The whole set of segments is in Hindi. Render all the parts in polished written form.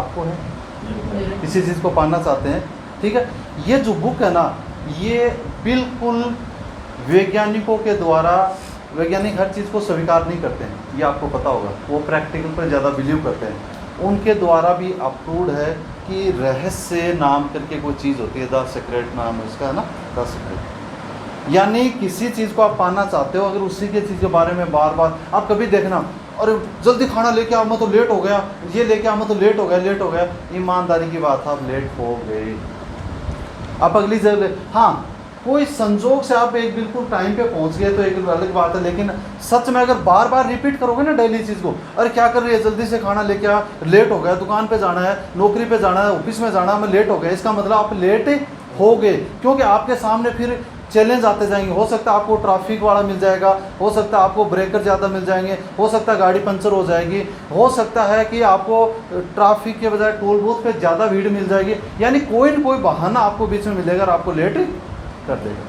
आपको है, किसी चीज़ को पाना चाहते हैं, ठीक है। ये जो बुक है ना, ये बिल्कुल वैज्ञानिकों के द्वारा, वैज्ञानिक हर चीज़ को स्वीकार नहीं करते हैं, ये आपको पता होगा, वो प्रैक्टिकल पर ज़्यादा बिलीव करते हैं। उनके द्वारा भी अप्रूव्ड है कि रहस्य नाम करके कोई चीज़ होती है, द सीक्रेट नाम है उसका, है ना, द सीक्रेट। यानी किसी चीज़ को आप पाना चाहते हो, अगर उसी के चीज़ के बारे में बार बार आप कभी देखना, अरे जल्दी खाना लेके आओ, मैं तो लेट हो गया, ये लेके आओ, मैं तो लेट हो गया। ईमानदारी की बात है, आप लेट हो गए, आप अगली जगह, हाँ कोई संजोग से आप एक बिल्कुल टाइम पे पहुंच गए तो एक अलग बात है, लेकिन सच में अगर बार बार रिपीट करोगे ना डेली चीज़ को, अरे क्या कर रही है, जल्दी से खाना लेके आ, लेट हो गया, दुकान पे जाना है, नौकरी पे जाना है, ऑफिस में जाना है, मैं लेट हो गया, इसका मतलब आप लेट हो गए, क्योंकि आपके सामने फिर चैलेंज आते जाएंगे। हो सकता है आपको ट्रैफिक वाला मिल जाएगा, हो सकता है आपको ब्रेकर ज़्यादा मिल जाएंगे, हो सकता है गाड़ी पंचर हो जाएगी, हो सकता है कि आपको ट्रैफिक के बजाय टोल बूथ पे ज़्यादा भीड़ मिल जाएगी, यानी कोई न कोई बहाना आपको बीच में मिलेगा और आपको लेट कर देगा।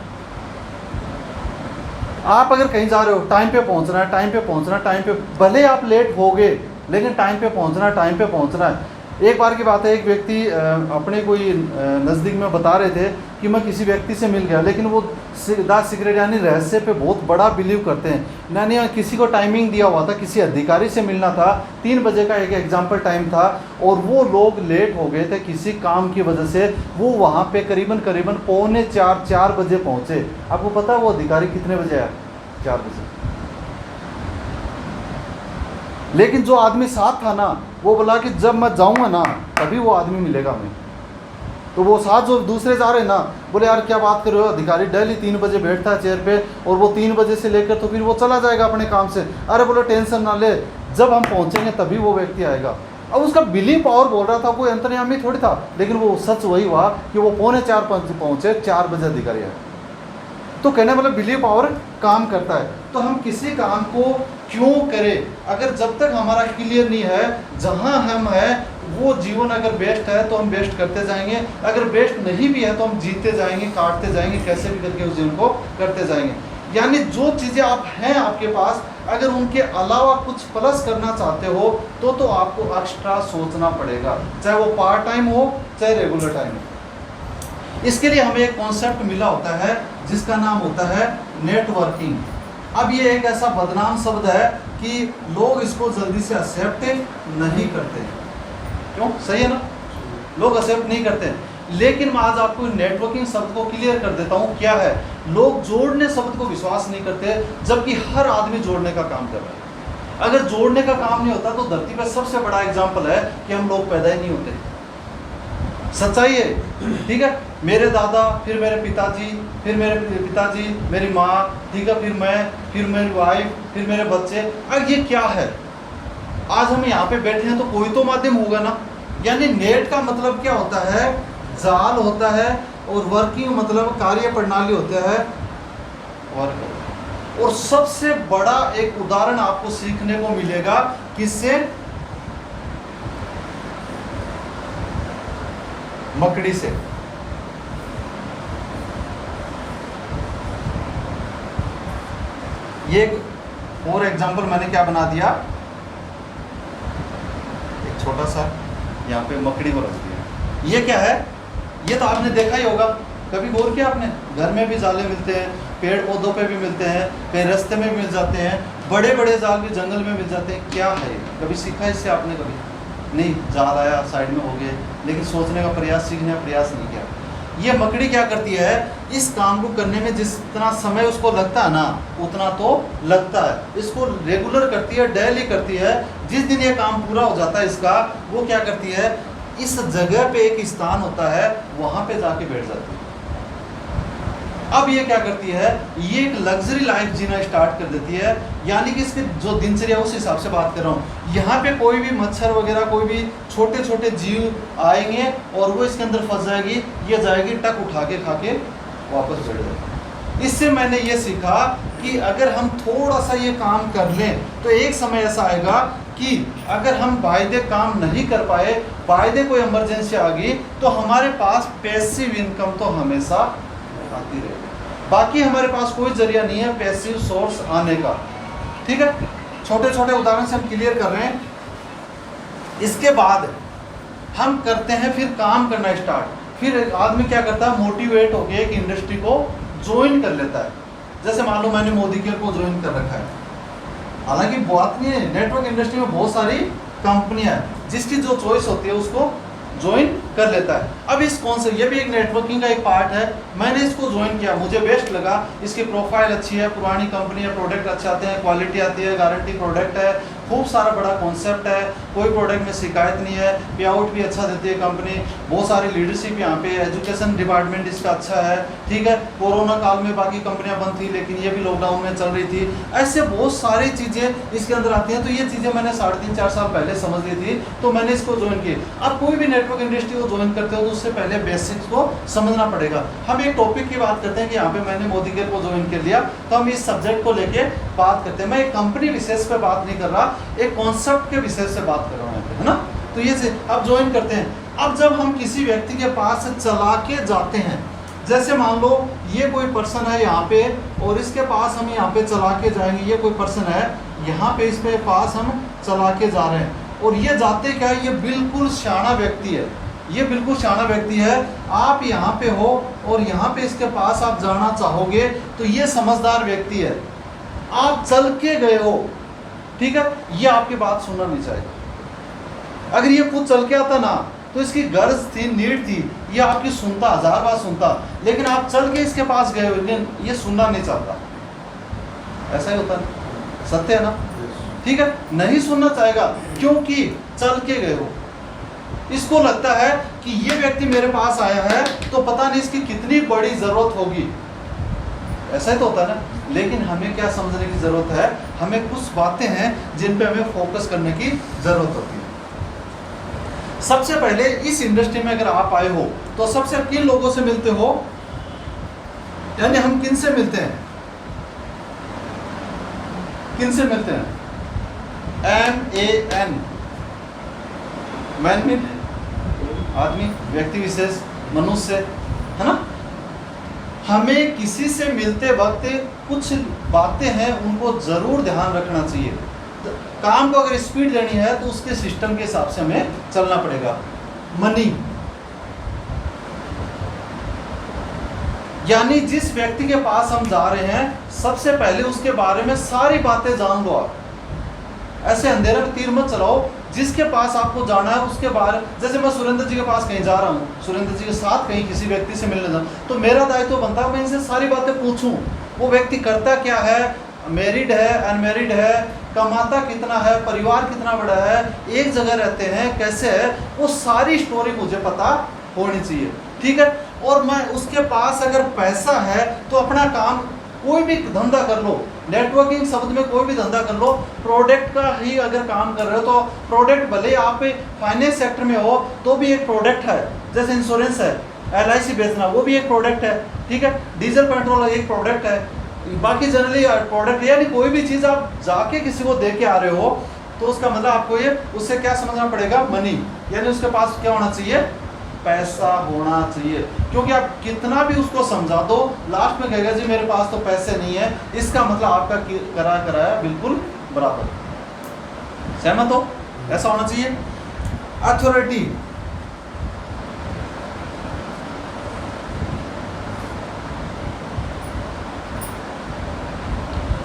आप अगर कहीं जा रहे हो, टाइम पे पहुंचना है, टाइम पे पहुंचना है, टाइम पे, भले आप लेट हो गए लेकिन टाइम पे पहुंचना है, टाइम पे पहुंचना है। एक बार की बात है, एक व्यक्ति अपने कोई नज़दीक में बता रहे थे कि मैं किसी व्यक्ति से मिल गया, लेकिन वो द सीक्रेट यानी रहस्य पे बहुत बड़ा बिलीव करते हैं। यानी किसी को टाइमिंग दिया हुआ था, किसी अधिकारी से मिलना था, 3 बजे का एक एग्जाम्पल टाइम था, और वो लोग लेट हो गए थे किसी काम की वजह से। वो वहाँ पे करीबन 3:45-4 बजे पहुँचे। आपको पता है वो अधिकारी कितने बजे आया? 4 बजे। लेकिन जो आदमी साथ था ना, वो बोला कि जब मैं जाऊंगा ना तभी वो आदमी मिलेगा हमें। तो वो साथ जो दूसरे जा रहे ना, बोले यार क्या बात कर रहे हो, अधिकारी डेली 3 बजे बैठता है चेयर पे, और वो 3 बजे से लेकर तो फिर वो चला जाएगा अपने काम से। अरे बोले टेंशन ना ले, जब हम पहुंचेंगे तभी वो व्यक्ति आएगा। अब उसका बिलीव पावर बोल रहा था, कोई अंतर्यामी थोड़ी था, लेकिन वो सच वही हुआ कि वो 3:45 पहुंचे, 4 बजे अधिकारी आए। तो कहने वाला बिलीव पावर काम करता है। तो हम किसी काम को क्यों करें, अगर जब तक हमारा क्लियर नहीं है जहां हम हैं वो जीवन अगर बेस्ट है तो हम बेस्ट करते जाएंगे, अगर बेस्ट नहीं भी है तो हम जीते जाएंगे, काटते जाएंगे, कैसे भी करके उस जीवन को करते जाएंगे। यानी जो चीज़ें आप हैं आपके पास, अगर उनके अलावा कुछ प्लस करना चाहते हो तो आपको एक्स्ट्रा सोचना पड़ेगा, चाहे वो पार्ट टाइम हो चाहे रेगुलर टाइम हो। इसके लिए हमें एक कॉन्सेप्ट मिला होता है जिसका नाम होता है नेटवर्किंग। अब ये एक ऐसा बदनाम शब्द है कि लोग इसको जल्दी से एक्सेप्ट नहीं करते। क्यों? सही है ना, लोग एक्सेप्ट नहीं करते। लेकिन मैं आज आपको नेटवर्किंग शब्द को क्लियर कर देता हूँ क्या है। लोग जोड़ने शब्द को विश्वास नहीं करते, जबकि हर आदमी जोड़ने का काम कर रहा है। अगर जोड़ने का काम नहीं होता तो धरती पर सबसे बड़ा एग्जाम्पल है कि हम लोग पैदा ही नहीं होते। सच्चाई है, ठीक है। मेरे दादा, फिर मेरे पिताजी, फिर मेरे पिताजी, मेरी माँ, ठीक है, फिर मैं, फिर मेरी वाइफ, फिर मेरे बच्चे। अब ये क्या है, आज हम यहाँ पे बैठे हैं तो कोई तो माध्यम होगा ना। यानी नेट का मतलब क्या होता है, जाल होता है, और वर्किंग मतलब कार्य प्रणाली होता है। और सबसे बड़ा एक उदाहरण आपको सीखने को मिलेगा किससे, मकड़ी से। ये और एग्जांपल मैंने क्या बना दिया, एक छोटा सा यहाँ पे मकड़ी को रख दिया। ये क्या है, ये तो आपने देखा ही होगा, कभी गौर किया आपने, घर में भी जाले मिलते हैं, पेड़ पौधों पे भी मिलते हैं, कहीं रास्ते में भी मिल जाते हैं, बड़े बड़े जाल भी जंगल में मिल जाते हैं। क्या है, कभी सीखा इससे आपने? कभी नहीं, जाल आया साइड में हो गए, लेकिन सोचने का प्रयास, सीखने का प्रयास नहीं किया। ये मकड़ी क्या करती है, इस काम को करने में जितना समय उसको लगता है ना उतना तो लगता है, इसको रेगुलर करती है, डेली करती है। जिस दिन ये काम पूरा हो जाता है इसका, वो क्या करती है, इस जगह पे एक स्थान होता है वहां पे जाके बैठ जाती है। अब ये क्या करती है, ये एक लग्जरी लाइफ जीना स्टार्ट कर देती है। यानी कि इसकी जो दिनचर्या उस हिसाब से बात कर रहा हूँ। यहाँ पे कोई भी मच्छर वगैरह, कोई भी छोटे छोटे जीव आएंगे और वो इसके अंदर फंस जाएगी, ये जाएगी, टक उठा के खा के वापस बैठ जाएगी। इससे मैंने ये सीखा कि अगर हम थोड़ा सा ये काम कर लें तो एक समय ऐसा आएगा कि अगर हम वायदे काम नहीं कर पाए, वायदे कोई इमरजेंसी आ गई, तो हमारे पास पैसिव इनकम तो हमेशा आती रहेगी। बाकी हमारे पास कोई जरिया नहीं है पैसिव सोर्स आने का, ठीक है। छोटे छोटे उदाहरण से हम क्लियर कर रहे हैं। इसके बाद हम करते हैं, फिर काम करना स्टार्ट, फिर एक आदमी क्या करता है, मोटिवेट होकर एक इंडस्ट्री को ज्वाइन कर लेता है। जैसे मान लो मैंने मोदी केयर को ज्वाइन कर रखा है, हालांकि बात नहीं है, नेटवर्क इंडस्ट्री में बहुत सारी कंपनियां हैं, जिसकी जो चॉइस होती है उसको ज्वाइन कर लेता है। अब इस कॉन्सेप्ट, ये भी एक नेटवर्किंग का एक पार्ट है, मैंने इसको ज्वाइन किया, मुझे बेस्ट लगा, इसकी प्रोफाइल अच्छी है, पुरानी कंपनी है, प्रोडक्ट अच्छे आते हैं, क्वालिटी आती है, गारंटी प्रोडक्ट है, खूब सारा बड़ा कॉन्सेप्ट है, कोई प्रोडक्ट में शिकायत नहीं है, पे आउट भी अच्छा देती है कंपनी, बहुत सारी लीडरशिप यहाँ पे, एजुकेशन डिपार्टमेंट इसका अच्छा है, ठीक है। कोरोना काल में बाकी कंपनियां बंद थी, लेकिन ये भी लॉकडाउन में चल रही थी, ऐसे बहुत सारी चीज़ें इसके अंदर आती हैं। तो ये चीज़ें मैंने 3.5-4 साल पहले समझ ली थी, तो मैंने इसको ज्वाइन की। अब कोई भी नेटवर्क इंडस्ट्री को ज्वाइन करते हो तो उससे पहले बेसिक्स को समझना पड़ेगा। हम एक टॉपिक की बात करते हैं कि यहाँ पे मैंने मोदी केयर को ज्वाइन कर लिया, तो हम इस सब्जेक्ट को लेके बात करते हैं। मैं एक कंपनी विशेष पे बात नहीं कर रहा, एक कॉन्सेप्ट के विषय से बात कर रहा हूँ यहाँ पे, है ना। तो ये से अब ज्वाइन करते हैं। अब जब हम किसी व्यक्ति के पास चला के जाते हैं, जैसे मान लो ये कोई पर्सन है यहाँ पे, और इसके पास हम यहाँ पे चला के जाएंगे, ये कोई पर्सन है यहाँ पे, इसके पास हम चला के जा रहे हैं, और ये जाते क्या है, ये बिल्कुल शाना व्यक्ति है, ये बिल्कुल शाना व्यक्ति है। आप यहाँ पे हो और यहाँ पे इसके पास आप जाना चाहोगे, तो ये समझदार व्यक्ति है, आप चल के गए हो, ठीक है, ये आपकी बात सुनना नहीं चाहेगा। अगर ये खुद चल के आता ना, तो इसकी गर्ज थी, नीड थी, ये आपकी सुनता, 1000 बार सुनता, लेकिन आप चल के इसके पास गए हो, लेकिन ये सुनना नहीं चाहता। ऐसा ही होता है, सत्य है ना, ठीक है, नहीं सुनना चाहेगा, क्योंकि चल के गए हो। इसको लगता है कि ये व्यक्ति मेरे पास आया है, तो पता नहीं इसकी कितनी बड़ी जरूरत होगी, ऐसा ही तो होता है ना। लेकिन हमें क्या समझने की जरूरत है, हमें कुछ बातें हैं जिन पे हमें फोकस करने की जरूरत होती है। सबसे पहले इस इंडस्ट्री में अगर आप आए हो, तो सबसे किन लोगों से मिलते हो, यानी हम किन से मिलते हैं, किन से मिलते हैं, MAN, मैन मीन आदमी, व्यक्ति विशेष, मनुष्य, है ना। हमें किसी से मिलते वक्त कुछ बातें हैं, उनको जरूर ध्यान रखना चाहिए। काम को अगर स्पीड लेनी है तो उसके सिस्टम के हिसाब से हमें चलना पड़ेगा। मनी, यानी जिस व्यक्ति के पास हम जा रहे हैं, सबसे पहले उसके बारे में सारी बातें जान लो। आप ऐसे अंधेरे में तीर मत चलाओ, जिसके पास आपको जाना है उसके बारे, जैसे मैं सुरेंद्र जी के पास कहीं जा रहा हूँ, सुरेंद्र जी के साथ कहीं किसी व्यक्ति से मिलने जाऊँ, तो मेरा दायित्व बनता है मैं इनसे सारी बातें पूछूं, वो व्यक्ति करता क्या है, मैरिड है, अनमैरिड है, कमाता कितना है, परिवार कितना बड़ा है, एक जगह रहते हैं, कैसे है, वो सारी स्टोरी मुझे पता होनी चाहिए, ठीक है। और मैं उसके पास अगर पैसा है तो अपना काम, कोई भी धंधा कर लो, नेटवर्किंग शब्द में कोई भी धंधा कर लो, प्रोडक्ट का ही अगर काम कर रहे हो, तो प्रोडक्ट भले आप फाइनेंस सेक्टर में हो तो भी एक प्रोडक्ट है, जैसे इंश्योरेंस है, LIC बेचना वो भी एक प्रोडक्ट है, ठीक है, डीजल पेट्रोल एक प्रोडक्ट है, बाकी जनरली प्रोडक्ट, यानी कोई भी चीज़ आप जाके किसी को दे के आ रहे हो, तो उसका मतलब आपको ये उससे क्या समझना पड़ेगा, मनी, यानी उसके पास क्या होना चाहिए, पैसा होना चाहिए। क्योंकि आप कितना भी उसको समझा दो, लास्ट में कहेगा जी मेरे पास तो पैसे नहीं है, इसका मतलब आपका कराया बिल्कुल बराबर। सहमत हो, ऐसा होना चाहिए। अथॉरिटी,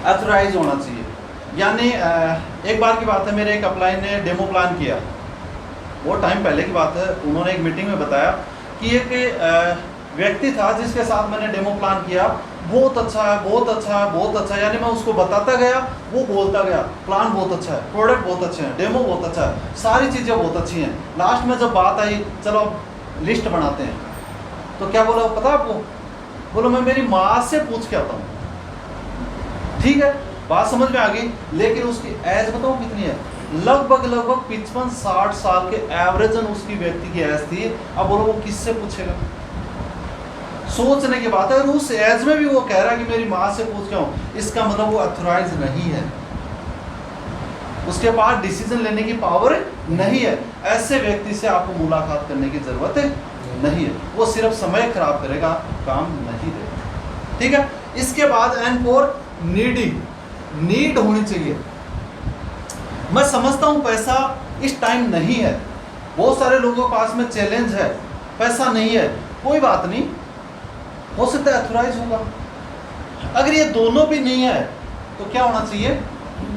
अथोराइज होना चाहिए, यानी एक बार की बात है, मेरे एक अपलाइन ने डेमो प्लान किया, बहुत टाइम पहले की बात है, उन्होंने एक मीटिंग में बताया कि एक व्यक्ति था जिसके साथ मैंने डेमो प्लान किया, बहुत अच्छा है, बहुत अच्छा है, बहुत अच्छा है, यानी मैं उसको बताता गया, वो बोलता गया, प्लान बहुत अच्छा है, प्रोडक्ट बहुत अच्छे हैं, डेमो बहुत अच्छा है, सारी चीज़ें बहुत अच्छी हैं। लास्ट में जब बात आई, चलो लिस्ट बनाते हैं, तो क्या बोला पता आपको, बोलो मैं मेरी माँ से पूछ के आता हूँ, ठीक है, बात समझ में आ गई। लेकिन उसकी एज बताओ कितनी है, लगभग 55-60 साल के एवरेजन उसकी व्यक्ति की एज थी। अब बोलो वो किससे पूछेगा, सोचने की बात है। और उस एज में भी वो कह रहा है कि मेरी माँ से पूछ के आऊं, इसका मतलब वो अथोराइज नहीं है, उसके पास डिसीजन लेने की पावर नहीं है। ऐसे व्यक्ति से आपको मुलाकात करने की जरूरत नहीं है, वो सिर्फ समय खराब करेगा, काम नहीं देगा, ठीक है। इसके बाद एंड फॉर नीडी, नीड होनी चाहिए। मैं समझता हूं पैसा इस टाइम नहीं है, बहुत सारे लोगों के पास में चैलेंज है, पैसा नहीं है, कोई बात नहीं, हो सकता है अथोराइज होगा। अगर ये दोनों भी नहीं है तो क्या होना चाहिए,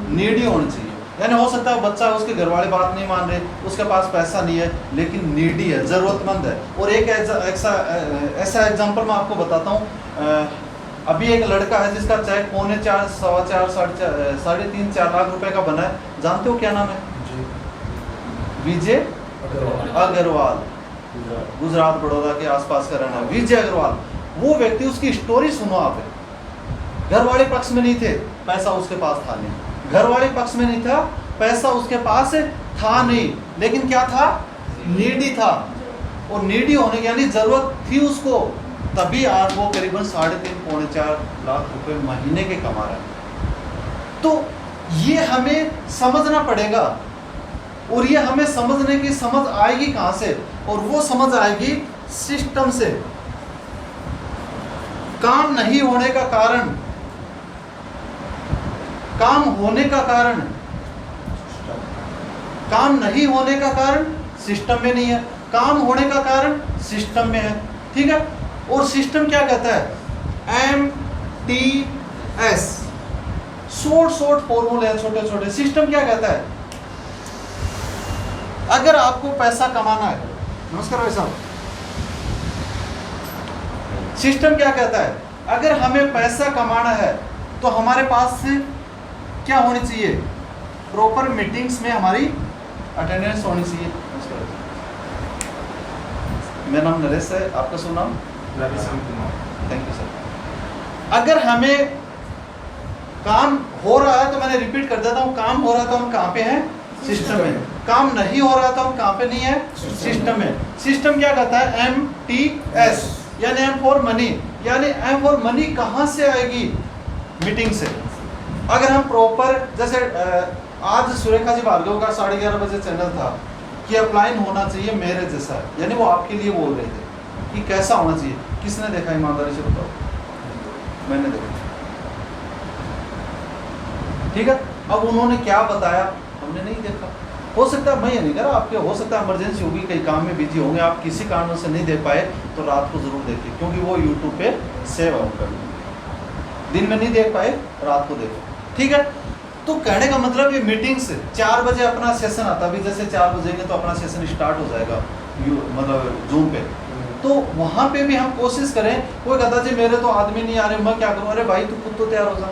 नीडी होना चाहिए। यानी हो सकता है बच्चा, उसके घर वाले बात नहीं मान रहे, उसके पास पैसा नहीं है, लेकिन नीडी है, ज़रूरतमंद है। और एक ऐसा एग्जांपल मैं आपको बताता हूँ। अभी एक लड़का है जिसका चेक 4.25, 4.25, 3.5, 4 लाख रुपए का बना है। जानते हो क्या नाम है? विजय अग्रवाल, गुजरात बड़ौदा के आसपास का रहना, विजय अग्रवाल। वो व्यक्ति, उसकी स्टोरी सुनो आप। घर वाले पक्ष में नहीं थे, पैसा उसके पास था नहीं, घर वाले पक्ष में नहीं था, पैसा उसके पास था नहीं, लेकिन क्या था, नीडी था। और नीडी होने की यानी जरूरत थी उसको, तभी आज वो करीबन 3.5 पौने 4 लाख रुपए महीने के कमा रहा है। तो ये हमें समझना पड़ेगा, और ये हमें समझने की समझ आएगी कहां से, और वो समझ आएगी सिस्टम से। काम नहीं होने का कारण, काम होने का कारण, काम नहीं होने का कारण सिस्टम में नहीं है, काम होने का कारण सिस्टम में है। ठीक है, और सिस्टम क्या कहता है, MTS, शॉर्ट फॉर्मूले हैं, छोटे छोटे। सिस्टम क्या कहता है, अगर आपको पैसा कमाना है, नमस्कार भाई साहब, सिस्टम क्या कहता है, अगर हमें पैसा कमाना है तो हमारे पास से क्या होनी चाहिए, प्रॉपर मीटिंग्स में हमारी अटेंडेंस होनी चाहिए। मेरा नाम नरेश है, आपका शुभ नाम? Thank you sir. अगर हमें काम हो रहा है तो मैंने रिपीट कर देता हूँ, काम हो रहा है तो हम कहाँ पे हैं, सिस्टम में। काम नहीं हो रहा तो हम कहाँ पे नहीं है, सिस्टम में। सिस्टम क्या कहता है, MTS, यानी M फॉर मनी। यानी M फॉर मनी कहाँ से आएगी, मीटिंग से। अगर हम प्रॉपर, जैसे आज सुरेखा जी भार्गव का 11:30 बजे चैनल था कि अपलाइन होना चाहिए मेरे जैसा, यानी वो आपके लिए बोल रहे थे कि कैसा होना चाहिए। किसने देखा, ईमानदारी से बताओ? मैंने देखा। ठीक है, अब उन्होंने क्या बताया, हमने नहीं देखा। हो सकता है, मैं ये नहीं कह रहा, आपके हो सकता है इमरजेंसी होगी, कई काम में बिजी होंगे, आप किसी कारण से नहीं देख पाए, तो रात को जरूर देखिए, क्योंकि वो यूट्यूब पे सेव होगा। दिन में नहीं देख पाए, रात को देखो। ठीक है, तो कहने का मतलब ये मीटिंग्स 4 बजे अपना सेशन आता है, अभी जैसे 4 बजेंगे तो अपना सेशन स्टार्ट हो जाएगा मतलब जूम पे। तो वहाँ पे भी हम कोशिश करें। कोई कहता जी मेरे तो आदमी नहीं आ रहे, मैं क्या करूँ? अरे भाई तू खुद तो तैयार हो जा,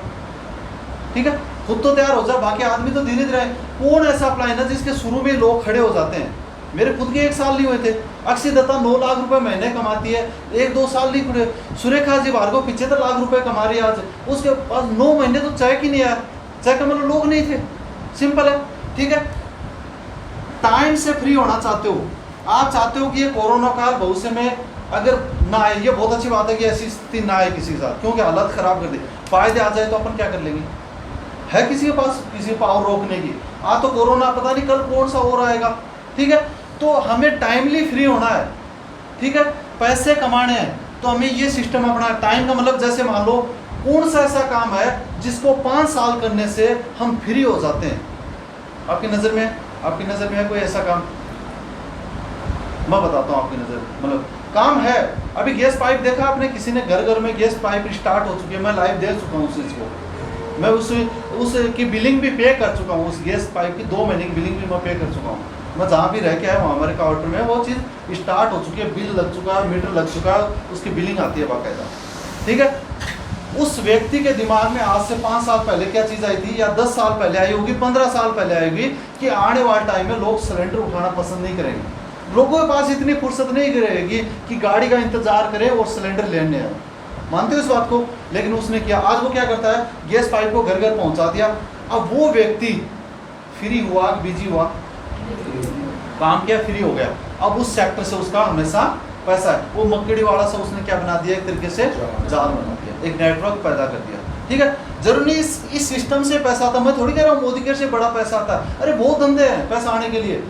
ठीक है, खुद तो तैयार हो जा, बाकी आदमी तो धीरे धीरे। कौन ऐसा अप्लाइनर जिसके शुरू में लोग खड़े हो जाते हैं? मेरे खुद के 1 साल नहीं हुए थे। अक्षय दत्ता 9 लाख रुपए महीने कमाती है, 1-2 साल नहीं खुले। सुरेखा जी भार्गव 75 लाख रुपए कमा रही है आज, उसके पास 9 महीने तो चेक ही नहीं आया, चेक मतलब लोग नहीं थे। सिंपल है, ठीक है। टाइम से फ्री होना चाहते हो, आप चाहते हो कि ये कोरोना काल भविष्य में अगर ना आए, ये बहुत अच्छी बात है कि ऐसी स्थिति ना आए किसी के साथ, क्योंकि हालत खराब कर दे। फायदे आ जाए तो अपन क्या कर लेंगे? है किसी के पास किसी पावर रोकने की? तो कोरोना पता नहीं कल कौन सा और आएगा, ठीक है। तो हमें टाइमली फ्री होना है, ठीक है, पैसे कमाने हैं, तो हमें ये सिस्टम अपना। टाइम का मतलब जैसे मान लो कौन सा ऐसा काम है जिसको 5 साल करने से हम फ्री हो जाते हैं? आपकी नज़र में है कोई ऐसा काम? मैं बताता हूँ आपकी नज़र, मतलब काम है। अभी गैस पाइप देखा आपने, किसी ने घर घर में गैस पाइप स्टार्ट हो चुकी है, मैं लाइव देख चुका हूँ उस चीज़ को। मैं उसकी बिलिंग भी पे कर चुका हूँ, उस गैस पाइप की 2 महीने की बिलिंग भी मैं पे कर चुका हूँ। मैं जहाँ भी रह के आया वहाँ हमारे क्वार्टर में वो चीज़ स्टार्ट हो चुकी है, बिल लग चुका है, मीटर लग चुका है, उसकी बिलिंग आती है बाकायदा, ठीक है। उस व्यक्ति के दिमाग में आज से 5 साल पहले क्या चीज़ आई थी, या 10 साल पहले आई होगी, 15 साल पहले आई होगी, कि आने वाले टाइम में लोग सिलेंडर उठाना पसंद नहीं करेंगे। लोगों के पास इतनी फुर्सत नहीं रहेगी कि गाड़ी का इंतजार करें और सिलेंडर लेने आए। मानते हो इस बात को? लेकिन उसने किया। आज वो क्या करता है, गैस पाइप को घर घर पहुंचा दिया। अब वो व्यक्ति फ्री हुआ, बिजी हुआ, काम किया, फ्री हो गया। अब उस सेक्टर से उसका हमेशा पैसा है। वो मकड़ी वाला से उसने क्या बना दिया, एक तरीके से जाल बना दिया, एक नेटवर्क पैदा कर दिया, ठीक है। जरूरी इस सिस्टम से पैसा आता। मैं थोड़ी कह रहा हूँ मोदी केयर से बड़ा पैसा आता है, अरे बहुत धंधे हैं पैसा आने के लिए,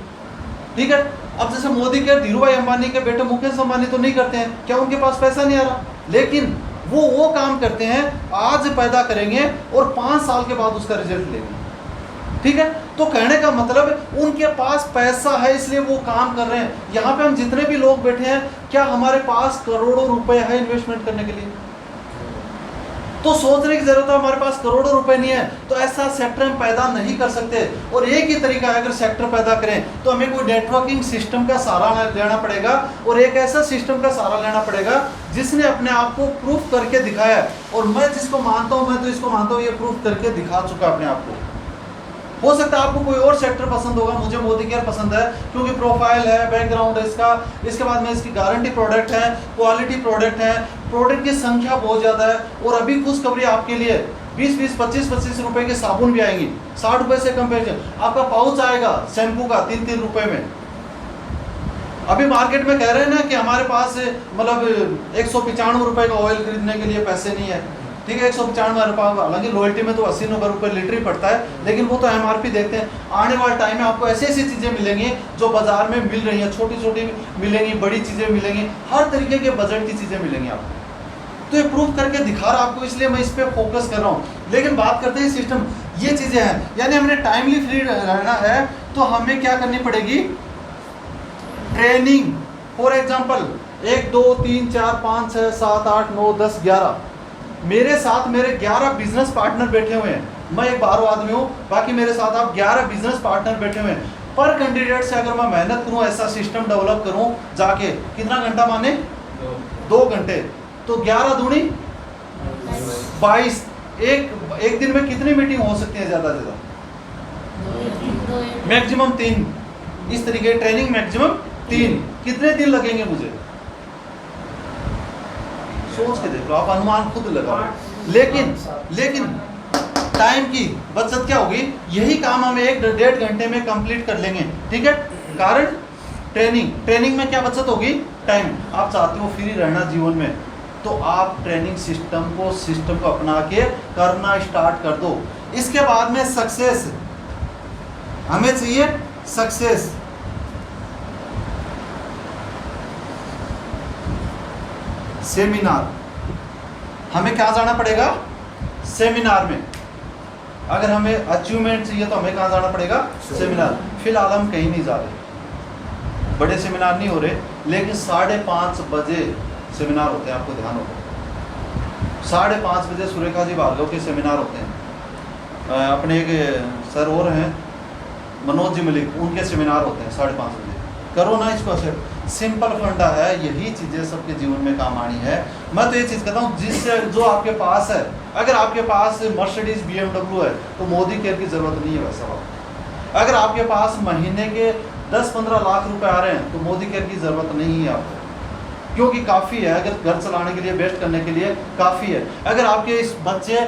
ठीक है। अब जैसे मोदी केयर धीरू भाई अंबानी के बेटे मुकेश अंबानी तो नहीं करते हैं, क्या उनके पास पैसा नहीं आ रहा? लेकिन वो काम करते हैं, आज पैदा करेंगे और 5 साल के बाद उसका रिजल्ट लेंगे। ठीक है। तो कहने का मतलब उनके पास पैसा है इसलिए वो काम कर रहे हैं। यहाँ पे हम जितने भी लोग बैठे हैं, क्या हमारे पास करोड़ों रुपए है इन्वेस्टमेंट करने के लिए? तो सोचने की जरूरत है, हमारे पास करोड़ों रुपए नहीं है तो ऐसा सेक्टर हम पैदा नहीं कर सकते। और एक ही तरीका है, अगर सेक्टर पैदा करें तो हमें कोई नेटवर्किंग सिस्टम का सहारा लेना पड़ेगा, और एक ऐसा सिस्टम का सहारा लेना पड़ेगा जिसने अपने आप को प्रूफ करके दिखाया है। और मैं जिसको मानता हूं, मैं तो इसको मानता हूं ये प्रूफ करके दिखा चुका अपने आप को। हो सकता है आपको कोई और सेक्टर पसंद होगा, मुझे मोदी केयर पसंद है क्योंकि प्रोफाइल है, बैकग्राउंड है इसका, इसके बाद में इसकी गारंटी प्रोडक्ट है, क्वालिटी प्रोडक्ट है, प्रोडक्ट की संख्या बहुत ज़्यादा है। और अभी खुशखबरी आपके लिए 20-20, 25-25 रुपए के साबुन भी आएंगी, 60 रुपए से कंपेरिजन। आपका पाउच आएगा शैम्पू का 3-3 रुपए में। अभी मार्केट में कह रहे हैं ना कि हमारे पास मतलब 195 रुपए का ऑयल खरीदने के लिए पैसे नहीं है, ठीक है, 195 रुपये। हालांकि लॉयल्टी में तो 80-90 रुपये लीटर ही पड़ता है, लेकिन वो तो एमआरपी देखते हैं। आने वाले टाइम में आपको ऐसी ऐसी चीज़ें मिलेंगी जो बाजार में मिल रही हैं, छोटी छोटी मिलेंगी, बड़ी चीज़ें मिलेंगी, हर तरीके के बजट की चीज़ें मिलेंगी आपको। तो ये प्रूफ करके दिखा रहा आपको, इसलिए मैं इस पर फोकस कर रहा हूँ। लेकिन बात करते हैं सिस्टम, ये चीज़ें हैं, यानी हमने टाइमली फ्री रहना है तो हमें क्या करनी पड़ेगी? ट्रेनिंग। फॉर एग्जाम्पल 1 2 3 4 5 6 7 8 9 10 11 मेरे साथ मेरे 11 बिजनेस पार्टनर बैठे हुए हैं। मैं एक 12वां आदमी हूँ, बाकी मेरे साथ आप 11 बिजनेस पार्टनर बैठे हुए हैं। पर कैंडिडेट से अगर मैं मेहनत करूँ, ऐसा सिस्टम डेवलप करूँ, जाके कितना घंटा माने? 2 घंटे। तो 11 दूनी 22। एक दिन में कितनी मीटिंग हो सकती है? ज़्यादा से ज़्यादा मैक्सिमम 3। इस तरीके की ट्रेनिंग मैक्सिमम 3। कितने दिन लगेंगे मुझे? सोच के देखो, आप अनुमान खुद लगाओ। लेकिन टाइम की बचत क्या होगी? यही काम हम 1-1.5 घंटे में कंप्लीट कर लेंगे, ठीक है। कारण ट्रेनिंग में क्या बचत होगी? टाइम। आप चाहते हो फ्री रहना जीवन में, तो आप ट्रेनिंग सिस्टम को अपना के करना स्टार्ट कर दो। इसके बाद में सक्सेस हमें चाहिए। सक्सेस सेमिनार, हमें क्या जाना पड़ेगा? सेमिनार में। अगर हमें अचीवमेंट चाहिए तो हमें कहाँ जाना पड़ेगा? सेमिनार। फिलहाल हम कहीं नहीं जा रहे, बड़े सेमिनार नहीं हो रहे, लेकिन 5:30 बजे सेमिनार होते हैं, आपको ध्यान होगा। 5:30 बजे सुरेखा जी भार्गव के सेमिनार होते हैं। अपने एक सर और हैं मनोज जी मलिक, उनके सेमिनार होते हैं 5:30 बजे। करो ना इसको एक्सेप्ट। सिंपल फंडा है, यही चीज़ें सबके जीवन में काम आनी है। मैं तो ये चीज़ कहता हूँ, जिससे जो आपके पास है, अगर आपके पास मर्सिडीज BMW है तो मोदी केयर की ज़रूरत नहीं है वैसा बात। अगर आपके पास महीने के 10-15 लाख रुपए आ रहे हैं तो मोदी केयर की ज़रूरत नहीं है आपको, क्योंकि काफ़ी है। अगर घर चलाने के लिए, बेस्ट करने के लिए काफ़ी है। अगर आपके इस बच्चे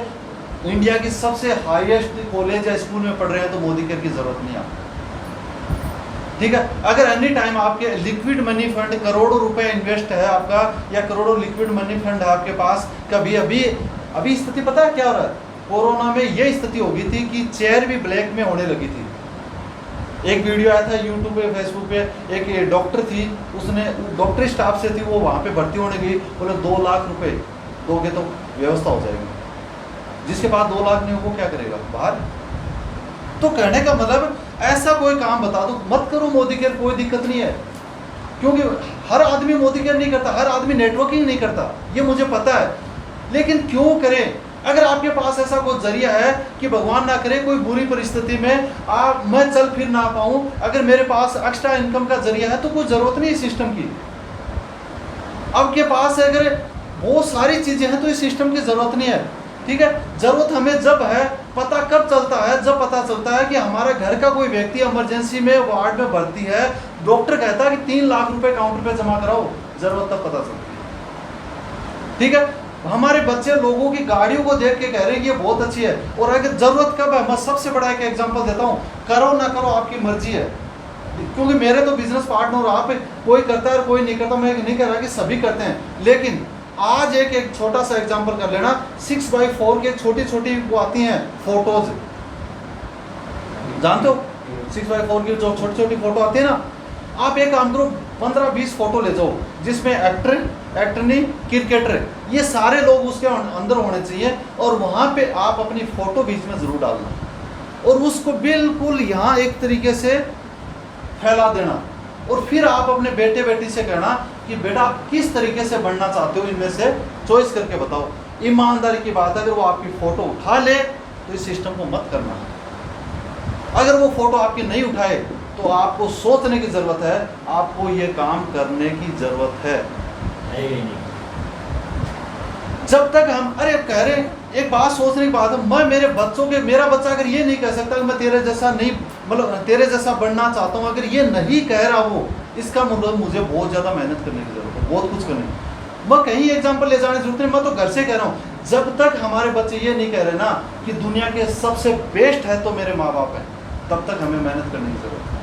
इंडिया की सबसे हाईएस्ट कॉलेज या स्कूल में पढ़ रहे हैं तो मोदी केयर की ज़रूरत नहीं है आपको, ठीक है। अगर एनी टाइम आपके लिक्विड मनी फंड करोड़ों रुपए इन्वेस्ट है आपका, या करोड़ों लिक्विड मनी फंड है आपके पास, कभी अभी स्थिति पता है क्या हो रहा है? कोरोना में ये स्थिति हो गई थी कि चेयर भी ब्लैक में होने लगी थी। एक वीडियो आया था यूट्यूब पे, फेसबुक पे, एक डॉक्टर थी, उसने डॉक्टरी स्टाफ से थी, वो वहाँ पे भर्ती होने गई, बोले 2 लाख रुपए दोगे तो व्यवस्था हो जाएगी। जिसके पास 2 लाख नहीं हो वो क्या करेगा? बाहर। तो कहने का मतलब, ऐसा कोई काम बता दो, मत करो मोदी केयर, कोई दिक्कत नहीं है, क्योंकि हर आदमी मोदी केयर नहीं करता, हर आदमी नेटवर्किंग नहीं करता, ये मुझे पता है। लेकिन क्यों करें? अगर आपके पास ऐसा कोई जरिया है कि भगवान ना करे कोई बुरी परिस्थिति में मैं चल फिर ना पाऊँ, अगर मेरे पास एक्स्ट्रा इनकम का जरिया है तो कोई ज़रूरत नहीं है सिस्टम की। आपके पास अगर वो सारी चीज़ें हैं तो इस सिस्टम की ज़रूरत नहीं है, ठीक है। ज़रूरत हमें जब है, पता कब चलता है? जब पता चलता है कि हमारा घर का कोई व्यक्ति इमरजेंसी में वार्ड में भर्ती है, डॉक्टर कहता है कि 3 लाख रुपए काउंटर पे जमा कराओ, ज़रूरत तब पता चलती है, ठीक है। हमारे बच्चे लोगों की गाड़ियों को देख के कह रहे हैं कि ये बहुत अच्छी है, और अगर ज़रूरत कब है? मैं सबसे बड़ा एक एग्जाम्पल देता हूँ, करो ना करो आपकी मर्जी है, क्योंकि मेरे तो बिजनेस पार्टनर आप कोई करता है और कोई नहीं करता, मैं नहीं कह रहा कि सभी करते हैं, लेकिन आज एक छोटा सा एग्जांपल कर लेना। 6x4 के छोटी छोटी वो आती हैं फोटोज, जानते हो 6x4 की जो छोटी छोटी फोटो आती है ना, आप एक काम करो 15-20 फोटो ले जाओ, जिसमें एक्टर, एक्टरनी, क्रिकेटर, ये सारे लोग उसके अंदर होने चाहिए, और वहाँ पे आप अपनी फोटो बीच में जरूर डालना। और उसको बिल्कुल यहाँ एक तरीके से फैला देना, और फिर आप अपने बेटे बेटी से कहना कि बेटा आप किस तरीके से बढ़ना चाहते हो, इनमें से चॉइस करके बताओ। ईमानदारी की बात है, अगर वो आपकी फ़ोटो उठा ले तो इस सिस्टम को मत करना। अगर वो फ़ोटो आपकी नहीं उठाए तो आपको सोचने की ज़रूरत है, आपको ये काम करने की ज़रूरत है। जब तक हम अरे कह रहे एक बात सोचने की बात है, मैं मेरे बच्चों के, मेरा बच्चा अगर ये नहीं कह सकता कि मैं तेरे जैसा नहीं, मतलब तेरे जैसा बनना चाहता हूँ, अगर ये नहीं कह रहा हो, इसका मतलब मुझे बहुत ज़्यादा मेहनत करने की ज़रूरत है, बहुत कुछ करने की। मैं कहीं एग्जाम्पल ले जाने की जरूरत नहीं, मैं तो घर से कह रहा हूँ, जब तक हमारे बच्चे ये नहीं कह रहे ना कि दुनिया के सबसे बेस्ट है तो मेरे माँ बाप हैं, तब तक हमें मेहनत करने की ज़रूरत है।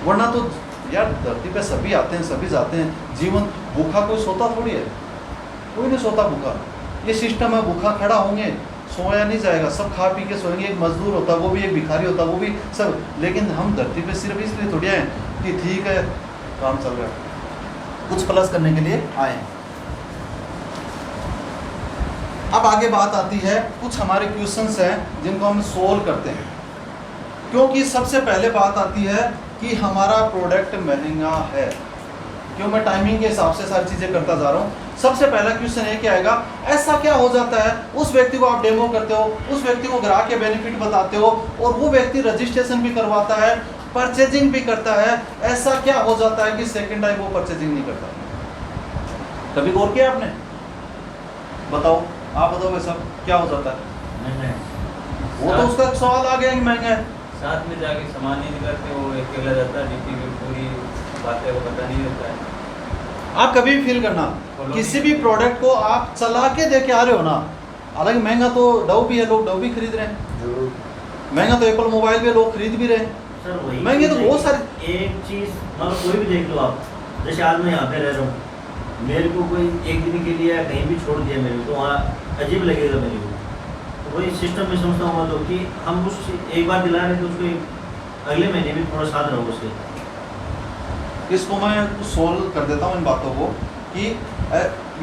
वरना तो यार धरती पे सभी आते हैं, सभी जाते हैं, जीवन भूखा कोई सोता थोड़ी है, कोई नहीं सोता भूखा। ये सिस्टम है, भूखा खड़ा होंगे, सोया नहीं जाएगा, सब खा पी के सोएंगे। एक मजदूर होता है, वो भी एक भिखारी होता है, वो भी सब। लेकिन हम धरती पे सिर्फ इसलिए थोड़ी आए कि ठीक है काम चल रहा है, कुछ प्लस करने के लिए आए। अब आगे बात आती है, कुछ हमारे क्वेश्चंस हैं जिनको हम सोल्व करते हैं, क्योंकि सबसे पहले बात आती है कि हमारा प्रोडक्ट महंगा है। क्यों, मैं टाइमिंग के हिसाब से सारी चीज़ें करता जा रहा हूँ। सबसे पहला क्वेश्चन है क्या आएगा, ऐसा क्या हो जाता है, उस व्यक्ति को आप डेमो करते हो, उस व्यक्ति को ग्राहक के बेनिफिट बताते हो, और वो व्यक्ति रजिस्ट्रेशन भी करवाता है, परचेजिंग भी करता है, ऐसा क्या हो जाता है कि सेकेंड टाइम वो परचेजिंग नहीं करता? कभी गौर किया आपने? बताओ, आप बताओ भाई साहब, क्या हो जाता है? वो तो उसका सवाल आ गया कि महंगा है, साथ में जाके सामान ही नहीं करते, वो अकेला जाता है, डीपी की पूरी बातें को पता नहीं होता है। आप कभी भी फील करना, किसी भी प्रोडक्ट को आप चला के देके आ रहे हो ना, हालांकि महंगा तो डव भी है, लोग डव भी खरीद रहे हैं, महंगा तो एप्पल मोबाइल भी लोग खरीद भी रहे हैं, महंगे तो बहुत सारे। एक चीज मतलब कोई भी देख लो आप, जैसे आज मैं यहाँ पे रह रहा हूँ, मेरे को कोई एक दिन के लिए कहीं भी छोड़ दिया मेरे को, तो वहाँ अजीब लगेगा मेरे को। तो वही सिस्टम में समझता हूँ तो कि हम उस एक बार दिला रहे तो उसको अगले महीने भी थोड़ा साथ रहो उसके। इसको मैं सोल्व कर देता हूँ इन बातों को कि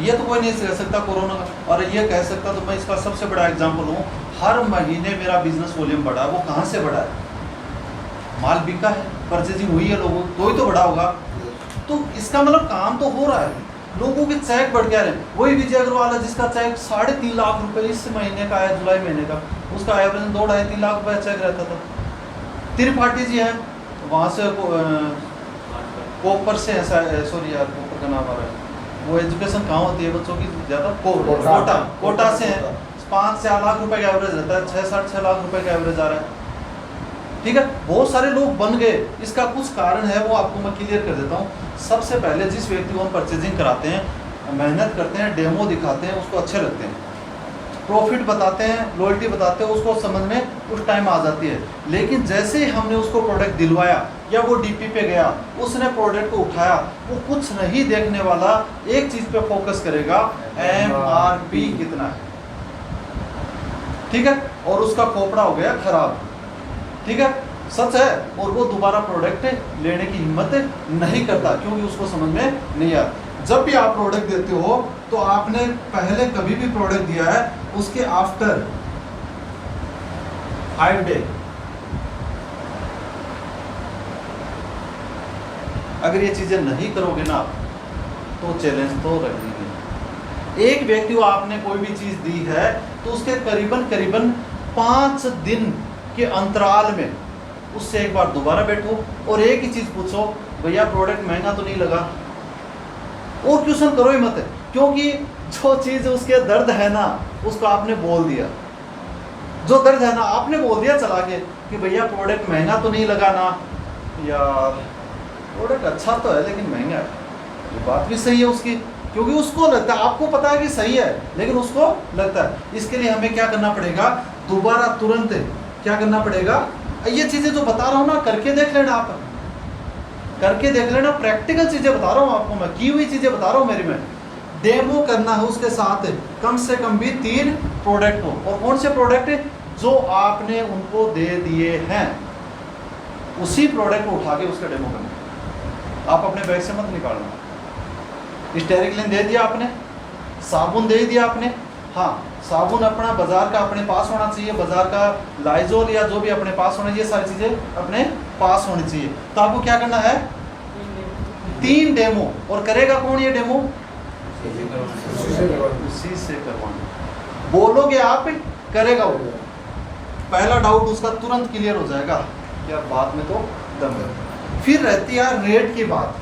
ये तो कोई नहीं कह सकता कोरोना का, और ये कह सकता तो मैं इसका सबसे बड़ा एग्जांपल हूँ, हर महीने मेरा बिजनेस वॉल्यूम बढ़ा है। वो कहाँ से बढ़ा है? माल बिका है, परचेजिंग हुई है लोगों, तो ही तो बढ़ा होगा। तो इसका मतलब काम तो हो रहा है, लोगों के चेक बढ़ गया है। वही विजय अग्रवाल है जिसका चेक 3.5 लाख रुपए इस महीने का है, जुलाई महीने का, उसका एवरेज 2-2.5-3 लाख रुपए चेक रहता था। त्रिपाठी जी है, वहाँ से कोपर से ऐसा, सॉरी यार कोपर का नाम आ रहा है, वो एजुकेशन कहाँ होती है बच्चों की ज़्यादा, कोटा से है, 5-4 लाख रुपए का एवरेज रहता है, 6-6 लाख रुपए का एवरेज आ रहा है। ठीक है, बहुत सारे लोग बन गए। इसका कुछ कारण है, वो आपको मैं क्लियर कर देता हूँ। सबसे पहले जिस व्यक्ति को हम परचेजिंग कराते हैं, मेहनत करते हैं, डेमो दिखाते हैं, उसको अच्छे लगते हैं, प्रॉफिट बताते हैं, लॉयल्टी बताते हैं, उसको समझ में उस टाइम आ जाती है। लेकिन जैसे ही हमने उसको प्रोडक्ट दिलवाया या वो डीपी पे गया, उसने प्रोडक्ट को उठाया, वो कुछ नहीं देखने वाला, एक चीज़ पे फोकस करेगा, MRP कितना है। ठीक है, और उसका खोपड़ा हो गया खराब। ठीक है, सच है, और वो दोबारा प्रोडक्ट लेने की हिम्मत नहीं करता, क्योंकि उसको समझ में नहीं आता। जब भी आप प्रोडक्ट देते हो तो आपने पहले कभी भी प्रोडक्ट दिया है, उसके आफ्टर 5 डे अगर ये चीजें नहीं करोगे ना, तो चैलेंज तो रहेंगे। एक व्यक्ति को आपने कोई भी चीज दी है तो उसके करीबन 5 दिन के अंतराल में उससे एक बार दोबारा बैठो और एक ही चीज पूछो, भैया प्रोडक्ट महंगा तो नहीं लगा? और क्वेश्चन करो ही मत, क्योंकि जो चीज उसके दर्द है ना, उसको आपने बोल दिया। जो दर्द है ना, आपने बोल दिया चला के कि भैया प्रोडक्ट महंगा तो नहीं लगा ना, यार प्रोडक्ट अच्छा तो है लेकिन महंगा है। ये बात भी सही है उसकी, क्योंकि उसको लगता है, आपको पता है कि सही है लेकिन उसको लगता है। इसके लिए हमें क्या करना पड़ेगा, दोबारा तुरंत क्या करना पड़ेगा, ये चीज़ें जो बता रहा हूँ ना, करके देख लेना, आप करके देख लेना। प्रैक्टिकल चीज़ें बता रहा हूँ आपको, मैं की हुई चीज़ें बता रहा हूँ मेरी में। डेमो करना है उसके साथ, कम से कम भी 3 प्रोडक्ट हो। और कौन से प्रोडक्ट? जो आपने उनको दे दिए हैं, उसी प्रोडक्ट को उठा के उसका डेमो करना। आप अपने बैग से मत निकालना। स्टेरिक क्लीन दे दिया आपने, साबुन दे दिया आपने, हाँ, साबुन अपना बाजार का अपने पास होना चाहिए, बाजार का लाइजोल या जो भी अपने पास होना, ये सारी चीज़ें अपने पास होनी चाहिए। तो आपको क्या करना है, 3 डेमो, और करेगा कौन ये डेमो, उसी से करवाना, बोलोगे आप, करेगा वो। पहला डाउट उसका तुरंत क्लियर हो जाएगा, यार बात में तो दम है। फिर रहती है रेट की बात,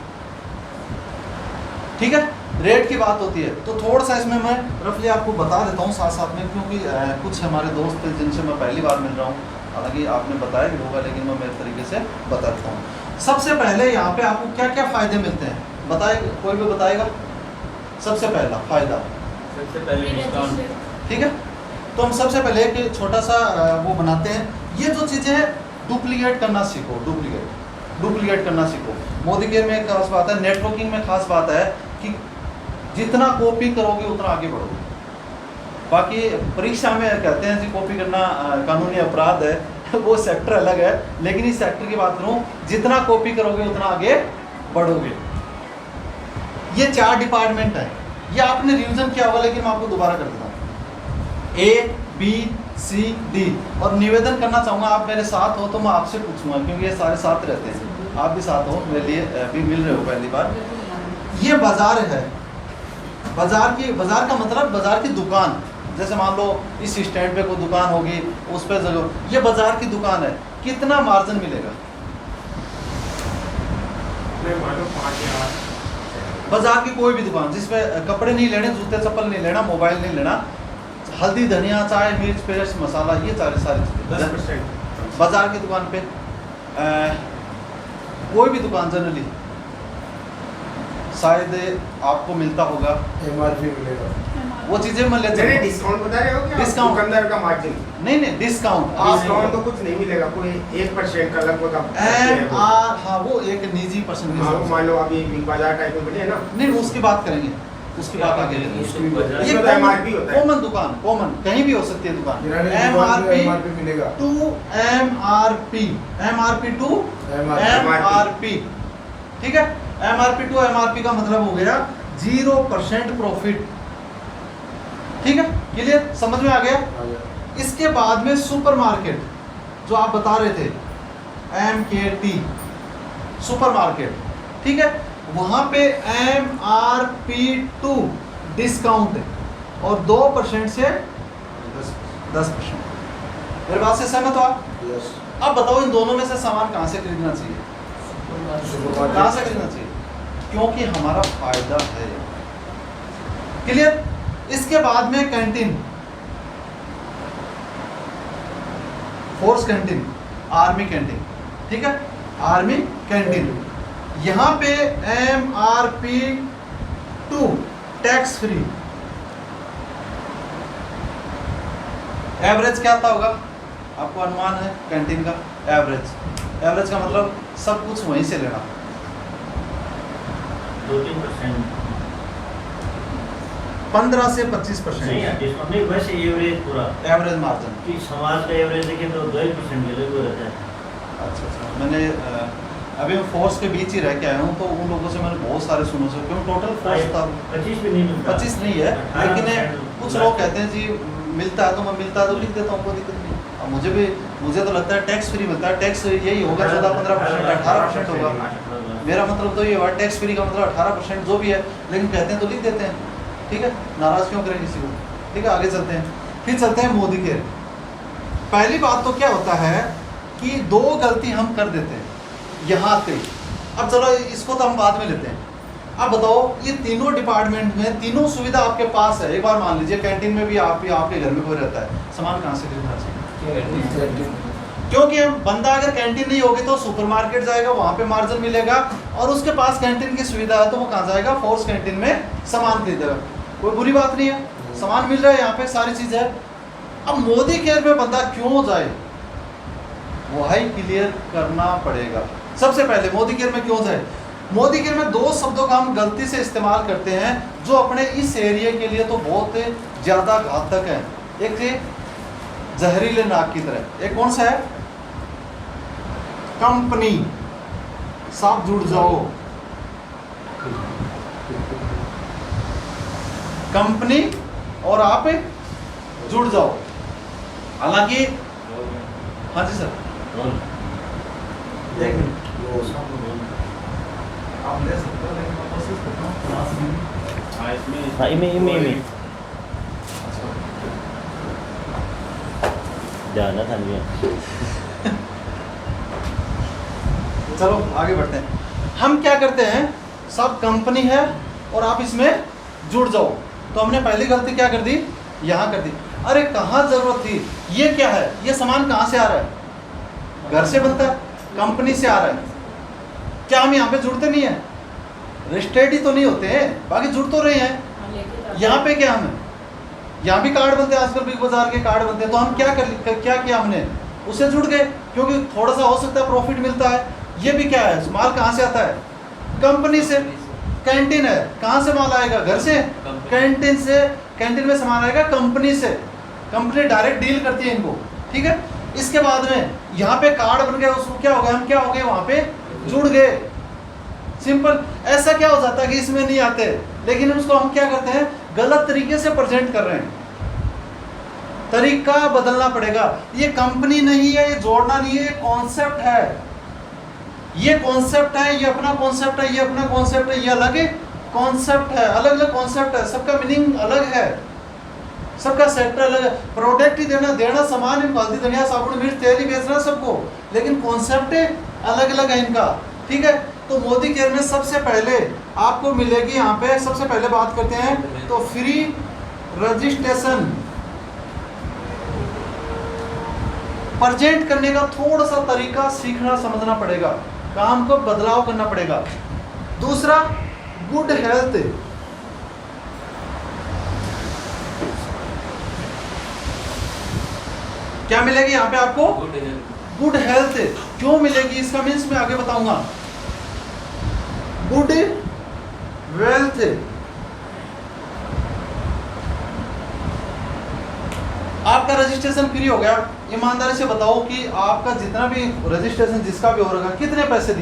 ठीक है, रेट की बात होती है। तो थोड़ा सा इसमें मैं रफली आपको बता देता हूँ साथ साथ में, क्योंकि कुछ हमारे दोस्त हैं जिनसे मैं पहली बार मिल रहा हूँ, हालांकि आपने बताया भी होगा, लेकिन मैं मेरे तरीके से बता देता हूँ। सबसे पहले यहाँ पे आपको क्या क्या फ़ायदे मिलते हैं, बताएगा कोई भी बताएगा। सबसे पहला फ़ायदा, सबसे पहले डिस्काउंट, ठीक है। तो हम सबसे पहले एक छोटा सा वो बनाते हैं, ये जो चीज़ें हैं डुप्लीकेट करना सीखो, डुप्लीकेट करना सीखो। मोदी केयर में एक खास बात है, नेटवर्किंग में खास बात है कि जितना कॉपी करोगे उतना आगे बढ़ोगे। बाकी परीक्षा में कहते हैं जी कॉपी करना कानूनी अपराध है, वो सेक्टर अलग है, लेकिन इस सेक्टर की बात करूँ, जितना कॉपी करोगे उतना आगे बढ़ोगे। ये 4 डिपार्टमेंट है, ये आपने रिवीजन किया होगा, लेकिन मैं आपको दोबारा कर देता हूँ। A, B, C, D, और निवेदन करना चाहूँगा, आप मेरे साथ हो तो मैं आपसे पूछूंगा, क्योंकि ये सारे साथ रहते हैं, आप भी साथ हो, मेरे लिए भी मिल रहे हो पहली बार। ये बाजार है, बाजार का मतलब बाजार की दुकान, जैसे मान लो इस स्टैंड पे कोई दुकान होगी, उस पर जगह, ये बाजार की दुकान है, कितना मार्जिन मिलेगा, बाजार की कोई भी दुकान जिसपे कपड़े नहीं लेने, जूते चप्पल नहीं लेना, मोबाइल नहीं लेना, हल्दी धनिया चाय मिर्च पेस्ट मसाला, ये सारी चीज़ें 10% बाजार की दुकान पे। कोई भी दुकान जनरली शायद आपको मिलता होगा, MRP मिलेगा, वो चीज़ें मैं लेते नहीं डिस्काउंट बता रहे हो क्या, डिस्काउंट दुकानदार का मार्जिन, नहीं डिस्काउंट तो कुछ नहीं मिलेगा, कोई 1% का लगभग आप MR, हाँ वो एक निजी पर्सन हाँ, मान लो अभी बिग बाजार टाइप में बने ना, नहीं उसकी बात करेंगे, उसकी बात आगे ये ये तो MRP होता है, कॉमन दुकान, कॉमन कहीं भी हो सकती है दुकान, MRP मिलेगा टू MRP टू MRP, ठीक है। MRP टू MRP का मतलब हो गया 0% प्रॉफिट, ठीक है, क्लियर, समझ में आ गया। इसके बाद में सुपरमार्केट, जो आप बता रहे थे MKT सुपरमार्केट, ठीक है, वहां पे MRP टू डिस्काउंट है, और 2% से 10%। मेरे बात से सहमत हो आप? अब बताओ इन दोनों में से सामान कहाँ से खरीदना चाहिए, कहाँ से खरीदना चाहिए, क्योंकि हमारा फायदा है, क्लियर। इसके बाद में canteen, force canteen, army canteen, ठीक है, आर्मी कैंटीन, यहाँ पे MRP to tax free, average क्या आता होगा आपको अनुमान है कैंटीन का, एवरेज का मतलब सब कुछ वहीं से लेना, 2-3%, 15 से 25%, नहीं वैसे एवरेज पूरा एवरेज मार्जिन कि समाज का एवरेज देखें तो 2% के लोग रहता है। अच्छा, मैंने अभी मैं फोर्स के बीच ही रह के आया हूँ, तो उन लोगों से मैंने बहुत सारे सुनो से, क्योंकि टोटल फोर्स था 25 भी नहीं मिलता, 25 नहीं है, लेकिन कुछ लोग कहते हैं जी मिलता है, तो मैं मिलता है तो लिख देता हूँ, कोई दिक्कत नहीं। अब मुझे तो लगता है टैक्स फ्री मिलता है, टैक्स यही होगा 14-15%, 18% होगा, मेरा मतलब तो ये हुआ टैक्स फ्री का मतलब 18% जो भी है, लेकिन कहते हैं तो लिख देते हैं, ठीक है, नाराज क्यों करें किसी को, ठीक है। आगे चलते हैं, फिर चलते हैं मोदी केयर। पहली बात तो क्या होता है कि 2 गलती हम कर देते हैं यहाँ पे, अब चलो इसको तो हम बाद में लेते हैं। अब बताओ ये तीनों डिपार्टमेंट में तीनों सुविधा आपके पास है, एक बार मान लीजिए कैंटीन में भी आपके घर में कोई रहता है, सामान कहाँ से खरीदना चाहिए, क्योंकि हम बंदा अगर कैंटीन नहीं होगी तो सुपरमार्केट जाएगा, वहाँ पे मार्जिन मिलेगा, और उसके पास कैंटीन की सुविधा है तो वो कहाँ जाएगा, फोर्स कैंटीन में सामान खरीदेगा, कोई बुरी बात नहीं है, सामान मिल रहा है यहाँ पे, सारी चीज़ है। अब मोदी केयर में बंदा क्यों जाए, वही क्लियर करना पड़ेगा। सबसे पहले मोदी केयर में क्यों जाए, मोदी केयर में 2 शब्दों का हम गलती से इस्तेमाल करते हैं जो अपने इस एरिया के लिए तो बहुत ज़्यादा घातक है। एक जहरीले नाक की तरह, एक कौन सा है, कंपनी, साफ जुड़ जाओ, कंपनी और आप जुड़ जाओ। हालांकि हाँ जी सर, रोल एक मिनट, वो सब रोल आप ले सकते हो लेकिन मैं कोशिश करता हूँ क्लास में। हाँ इसमें हाँ इमें ध्यान रखा नहीं। चलो आगे बढ़ते हैं। हम क्या करते हैं, सब कंपनी है और आप इसमें जुड़ जाओ। तो हमने पहली गलती क्या कर दी, यहाँ कर दी। अरे कहाँ जरूरत थी, ये क्या है, ये सामान कहाँ से आ रहा है, घर से बनता है, कंपनी से आ रहा है। क्या हम यहाँ पे जुड़ते नहीं है, रजिस्टर्ड ही तो नहीं होते हैं, बाकी जुड़ तो रहे हैं। यहाँ पे क्या हमें, यहाँ भी कार्ड बनते हैं आजकल, बिग बाजार के कार्ड बनते हैं। तो हम क्या किया हमने, उससे जुड़ गए, क्योंकि थोड़ा सा हो सकता है प्रॉफिट मिलता है। ये भी क्या है, माल कहाँ से आता है, कंपनी से। कैंटीन है, कहाँ से माल आएगा, घर से, कैंटीन से। कैंटीन में सामान आएगा कंपनी से, कंपनी डायरेक्ट डील करती है इनको, ठीक है। इसके बाद में यहाँ पे कार्ड बन गया, उसको क्या हो गया, हम क्या हो गए, वहाँ पे जुड़ गए। सिंपल। ऐसा क्या हो जाता है कि इसमें नहीं आते, लेकिन उसको हम क्या करते हैं, गलत तरीके से प्रेजेंट कर रहे हैं। तरीका बदलना पड़ेगा। ये कंपनी नहीं है, ये जोड़ना नहीं है, ये कॉन्सेप्ट है। ये कॉन्सेप्ट है, ये अपना कॉन्सेप्ट है, ये अपना कॉन्सेप्ट है, ये अलग कॉन्सेप्ट है, अलग अलग कॉन्सेप्ट है, सबका मीनिंग अलग है, सबका सेक्टर अलग है। प्रोडक्ट ही देना सामान, हल्दी धनिया साबुन मिर्च तेल ही बेचना सबको, लेकिन कॉन्सेप्ट अलग अलग है इनका, ठीक है। तो मोदी केयर में सबसे पहले आपको मिलेगी, यहाँ पे सबसे पहले बात करते हैं तो फ्री रजिस्ट्रेशन। प्रेजेंट करने का थोड़ा सा तरीका सीखना समझना पड़ेगा, काम को बदलाव करना पड़ेगा। दूसरा, गुड हेल्थ। क्या मिलेगी यहाँ पे आपको, गुड हेल्थ। क्यों मिलेगी, इसका मीन्स मैं आगे बताऊंगा। गुड वेल्थ, आपका रजिस्ट्रेशन फ्री हो गया। ईमानदारी से बताओ कि आपका जितना भी रजिस्ट्रेशन जिसका भी हो रहा है, कितने पैसे दिए।